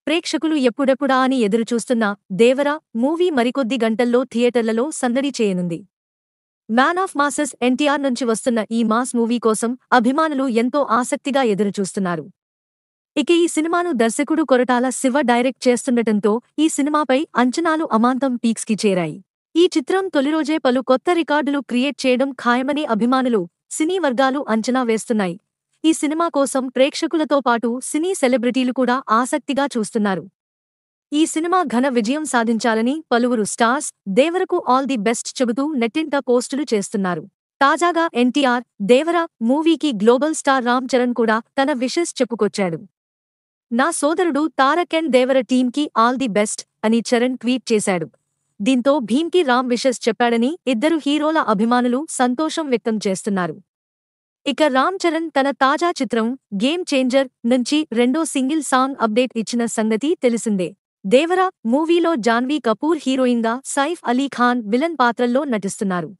ప్రేక్షకులు ఎప్పుడెప్పుడా అని ఎదురుచూస్తున్న దేవరా మూవీ మరికొద్ది గంటల్లో థియేటర్లలో సందడి చేయనుంది. మ్యాన్ ఆఫ్ మాసెస్ ఎన్టీఆర్ నుంచి వస్తున్న ఈ మాస్ మూవీ కోసం అభిమానులు ఎంతో ఆసక్తిగా ఎదురుచూస్తున్నారు. ఇక ఈ సినిమాను దర్శకుడు కొరటాల శివ డైరెక్ట్ చేస్తుండటంతో ఈ సినిమాపై అంచనాలు అమాంతం పీక్స్కి చేరాయి. ఈ చిత్రం తొలిరోజే పలు కొత్త రికార్డులు క్రియేట్ చేయడం ఖాయమని అభిమానులు, సినీ వర్గాలు అంచనా వేస్తున్నాయి. ఈ సినిమా కోసం ప్రేక్షకులతో పాటు సినీ సెలబ్రిటీలు కూడా ఆసక్తిగా చూస్తున్నారు. ఈ సినిమా ఘన విజయం సాధించాలని పలువురు స్టార్స్ దేవరకు ఆల్ ది బెస్ట్ చెబుతూ నెట్టింట పోస్టులు చేస్తున్నారు. తాజాగా ఎన్టీఆర్, దేవర మూవీకి గ్లోబల్ స్టార్ రామ్ చరణ్ కూడా తన విషెస్ చెప్పుకొచ్చాడు. నా సోదరుడు తారక్ అండ్ దేవర టీమ్కి ఆల్ ది బెస్ట్ అని చరణ్ ట్వీట్ చేశాడు. దీంతో భీమ్కి రామ్ విషెస్ చెప్పాడని ఇద్దరు హీరోల అభిమానులు సంతోషం వ్యక్తం చేస్తున్నారు. ఇక రామ్ చరణ్ తన తాజా చిత్రం గేమ్ చేంజర్ నుంచి రెండో సింగిల్ సాంగ్ అప్డేట్ ఇచ్చిన సంగతి తెలిసిందే. దేవర మూవీలో జాన్వీ కపూర్ హీరోయిన్గా, సైఫ్ అలీ ఖాన్ విలన్ పాత్రల్లో నటిస్తున్నారు.